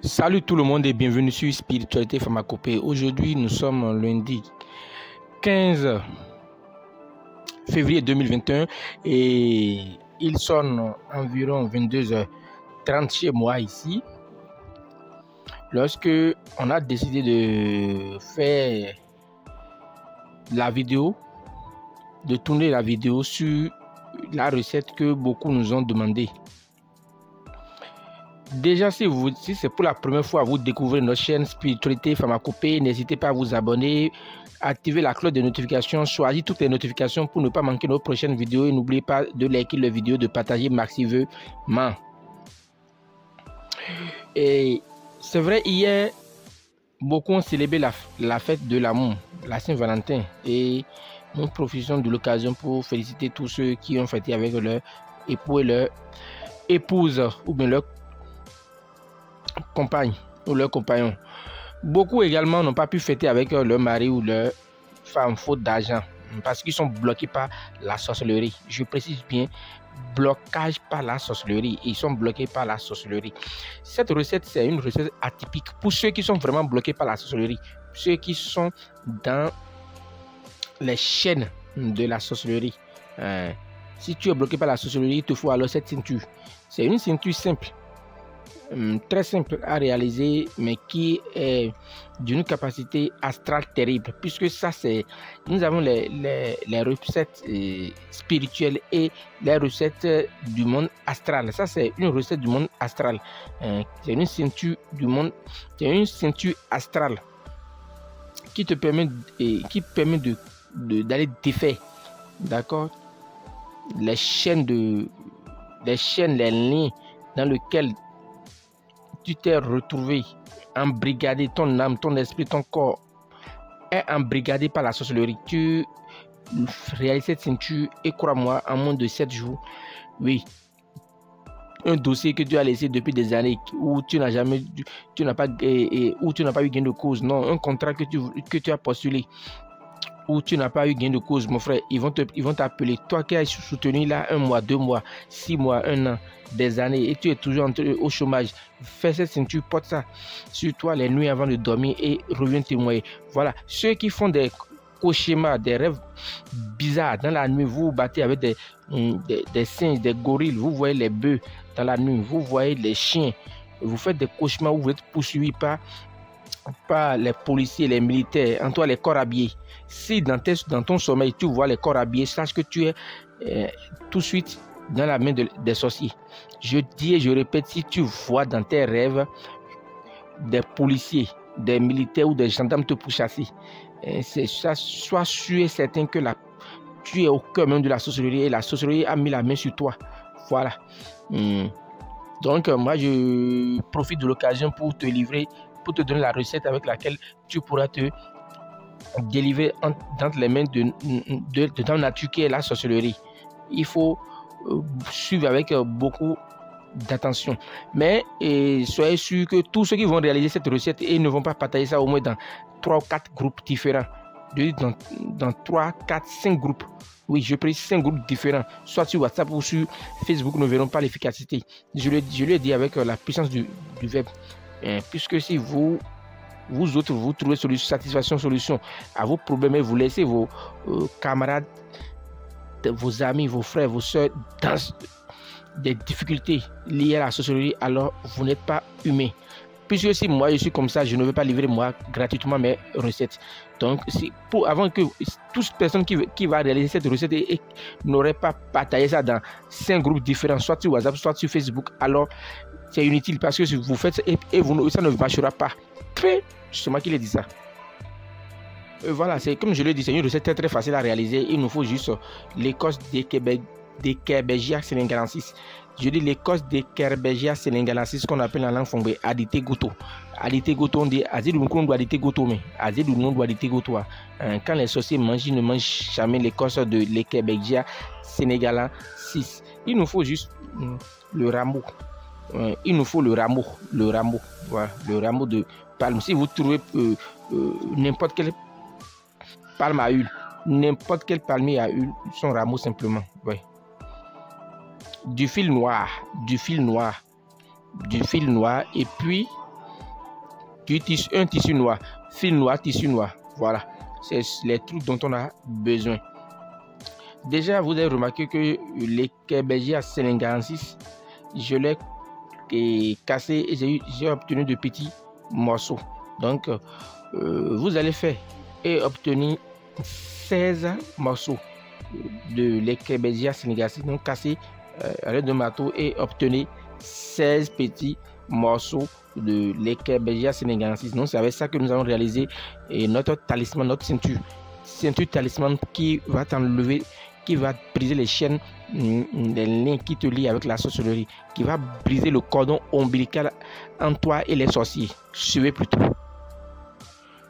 Salut tout le monde et bienvenue sur Spiritualité Pharmacopée. Aujourd'hui, nous sommes lundi 15 février 2021 et il sonne environ 22h30 chez moi ici. Lorsque on a décidé de faire la vidéo, de tourner la vidéo sur la recette que beaucoup nous ont demandé. Déjà, si c'est pour la première fois vous découvrez notre chaîne Spiritualité Pharmacopée, n'hésitez pas à vous abonner, activer la cloche de notification, choisir toutes les notifications pour ne pas manquer nos prochaines vidéos et n'oubliez pas de liker les vidéos, de partager massivement. Et c'est vrai, hier, beaucoup ont célébré la fête de l'amour, la Saint-Valentin, et nous profitons de l'occasion pour féliciter tous ceux qui ont fêté avec leur époux et leur épouse ou bien leur compagne ou leur compagnon. Beaucoup également n'ont pas pu fêter avec leur mari ou leur femme faute d'argent parce qu'ils sont bloqués par la sorcellerie. Je précise bien, blocage par la sorcellerie. Ils sont bloqués par la sorcellerie. Cette recette, c'est une recette atypique pour ceux qui sont vraiment bloqués par la sorcellerie, ceux qui sont dans les chaînes de la sorcellerie. Si tu es bloqué par la sorcellerie, il te faut alors cette ceinture. C'est une ceinture simple, très simple à réaliser, mais qui est d'une capacité astrale terrible, puisque ça c'est, nous avons les recettes spirituelles et les recettes du monde astral. Ça c'est une recette du monde astral, c'est une ceinture du monde, c'est une ceinture astrale qui te permet d'aller défaire, d'accord, les chaînes, les liens dans lesquels tu t'es retrouvé embrigadé, ton âme, ton esprit, ton corps est embrigadé par la sorcellerie. Tu réalises cette ceinture et crois-moi, en moins de 7 jours, oui, un dossier que tu as laissé depuis des années où tu n'as pas eu gain de cause, non, un contrat que tu as postulé où tu n'as pas eu gain de cause, mon frère, ils vont t'appeler. Toi qui as soutenu là 1 mois, 2 mois, 6 mois, 1 an, des années et tu es toujours au chômage, fais cette ceinture, porte ça sur toi les nuits avant de dormir et reviens témoigner. Voilà, ceux qui font des cauchemars, des rêves bizarres dans la nuit, vous vous battez avec des singes, des gorilles, vous voyez les bœufs dans la nuit, vous voyez les chiens, vous faites des cauchemars où vous êtes poursuivis par les policiers, les militaires, en toi les corps habillés. Si dans ton sommeil tu vois les corps habillés, sache que tu es tout de suite dans la main des sorciers. Je dis et je répète, si tu vois dans tes rêves des policiers, des militaires ou des gendarmes te pourchasser, sois sûr et certain que tu es au cœur même de la sorcellerie et la sorcellerie a mis la main sur toi. Voilà. Donc moi je profite de l'occasion pour te livrer, pour te donner la recette avec laquelle tu pourras te délivrer dans les mains de ta nature qui est la sorcellerie. Il faut suivre avec beaucoup d'attention. Mais soyez sûr que tous ceux qui vont réaliser cette recette et ne vont pas partager ça au moins dans 3 ou 4 groupes différents. Dans 3, 4, 5 groupes. Oui, je précise 5 groupes différents. Soit sur WhatsApp ou sur Facebook, ne verront pas l'efficacité. Je le dis avec la puissance du verbe. Puisque si vous autres, vous trouvez solution à vos problèmes et vous laissez vos camarades, vos amis, vos frères, vos soeurs dans des difficultés liées à la sorcellerie, alors vous n'êtes pas humain. Puisque si moi je suis comme ça, je ne vais pas livrer moi gratuitement mes recettes. Donc avant que toute personne qui va réaliser cette recette et n'aurait pas partagé ça dans 5 groupes différents, soit sur WhatsApp, soit sur Facebook, alors c'est inutile parce que si vous faites ça et ça ne marchera pas. C'est moi qui l'ai dit ça. Voilà, c'est comme je l'ai dit, c'est une recette très facile à réaliser. Il nous faut juste l'écorce des Kerbegia selingalensis. Je dis l'écorce des Kerbegia selingalensis qu'on appelle en langue fongbe adité goto. Adité goto, on dit azid ou non doit adité goto, mais azid ou non doit adité goto. Quand les sorciers mangent, ils ne mangent jamais l'écorce de l'Ekerbegia selingalensis. Il nous faut juste le rameau. Il nous faut le rameau, voilà, le rameau de palme. Si vous trouvez n'importe quelle palme à huile, n'importe quel palmier à huile, son rameau simplement, ouais. Du fil noir, et puis un tissu noir, fil noir, tissu noir. Voilà, c'est les trucs dont on a besoin. Déjà, vous avez remarqué que les Kebegia sénégalensis, je l'ai cassé et j'ai obtenu de petits morceaux. Donc, vous allez faire et obtenir 16 morceaux de les Kebegia sénégalensis, donc cassé à l'aide de marteau et obtenir 16 petits morceaux de l'Ekebegia sénégalensis. Donc c'est avec ça que nous allons réaliser notre talisman, notre ceinture talisman qui va t'enlever, qui va briser les chaînes, les liens qui te lient avec la sorcellerie, qui va briser le cordon ombilical entre toi et les sorciers. Suivez plutôt.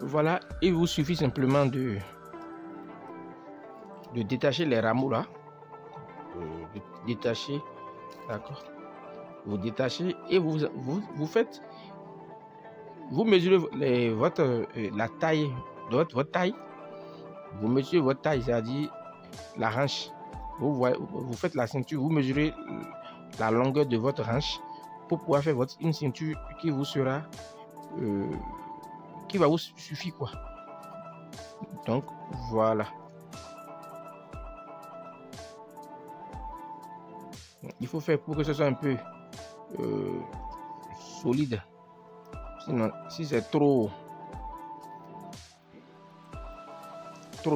Voilà, il vous suffit simplement de détacher les rameaux là, détacher, d'accord. Vous détachez et vous faites, vous mesurez la taille de votre taille. Vous mesurez votre taille, c'est-à-dire la hanche. Vous faites la ceinture, vous mesurez la longueur de votre hanche pour pouvoir faire une ceinture qui vous sera, qui va vous suffire quoi. Donc voilà. Il faut faire pour que ce soit un peu solide. Sinon, si c'est trop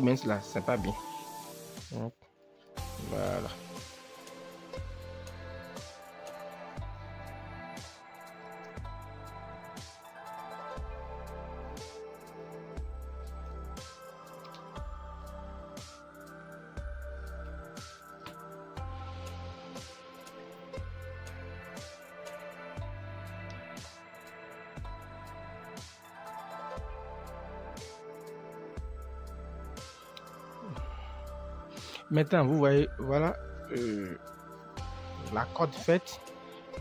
mince là, c'est pas bien. Voilà. Maintenant, vous voyez, voilà la corde faite.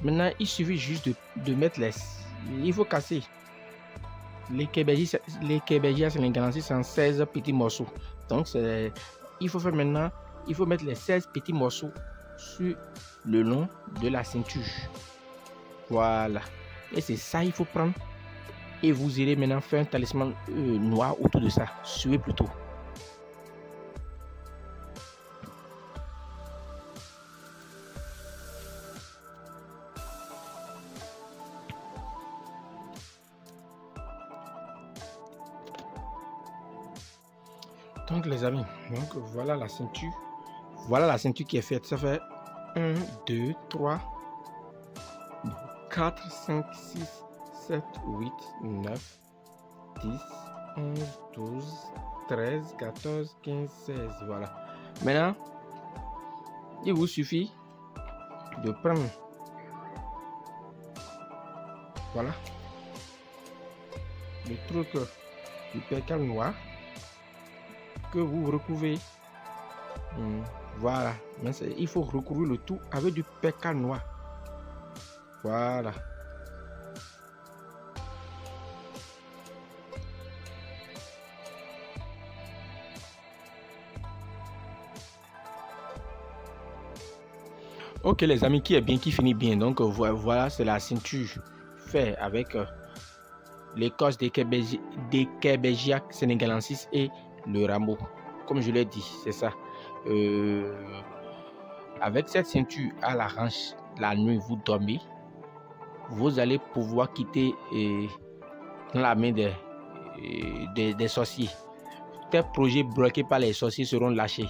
Maintenant, il suffit juste de mettre il faut casser les Kebegia sénégalensis en 16 petits morceaux. Donc, il faut faire maintenant, il faut mettre les 16 petits morceaux sur le long de la ceinture. Voilà. Et c'est ça, il faut prendre. Et vous irez maintenant faire un talisman noir autour de ça. Suivez plutôt. Donc les amis, donc voilà la ceinture. Voilà la ceinture qui est faite. Ça fait 1, 2, 3, 4, 5, 6, 7, 8, 9, 10, 11, 12, 13, 14, 15, 16. Voilà. Maintenant, il vous suffit de prendre, voilà, le truc du percal noir que vous recouvrez. Voilà. Mais il faut recouvrir le tout avec du percal noir. Voilà. Ok les amis, qui est bien, qui finit bien. Donc voilà, c'est la ceinture faite avec l'écorce des Kebegia sénégalensis et le rameau. Comme je l'ai dit, c'est ça. Avec cette ceinture à la hanche, la nuit vous dormez, vous allez pouvoir quitter dans la main des sorciers. Tes projets bloqués par les sorciers seront lâchés.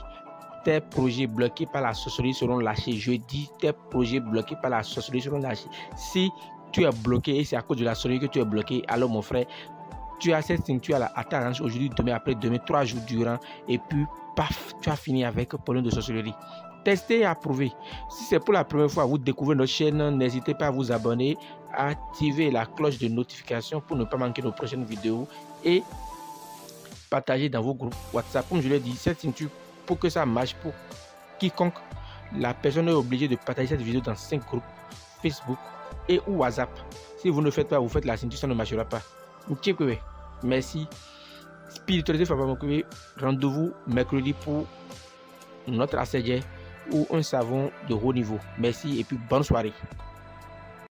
Tes projets bloqués par la sorcellerie seront lâchés. Je dis, tes projets bloqués par la sorcellerie seront lâchés. Si tu es bloqué et c'est à cause de la sorcellerie que tu es bloqué, alors mon frère, tu as cette ceinture à ta hanche aujourd'hui, demain, après demain, 3 jours durant, et puis paf, tu as fini avec problème de sorcellerie. Testez et approuvez. Si c'est pour la première fois, vous découvrez notre chaîne, n'hésitez pas à vous abonner, à activer la cloche de notification pour ne pas manquer nos prochaines vidéos et partager dans vos groupes WhatsApp. Comme je l'ai dit, cette ceinture, pour que ça marche pour quiconque, la personne est obligée de partager cette vidéo dans 5 groupes Facebook et ou WhatsApp. Si vous ne faites pas, vous faites la ceinture, ça ne marchera pas. Merci. Spiritualité Fabamoukoué, rendez-vous mercredi pour notre assayer ou un savon de haut niveau. Merci et puis bonne soirée.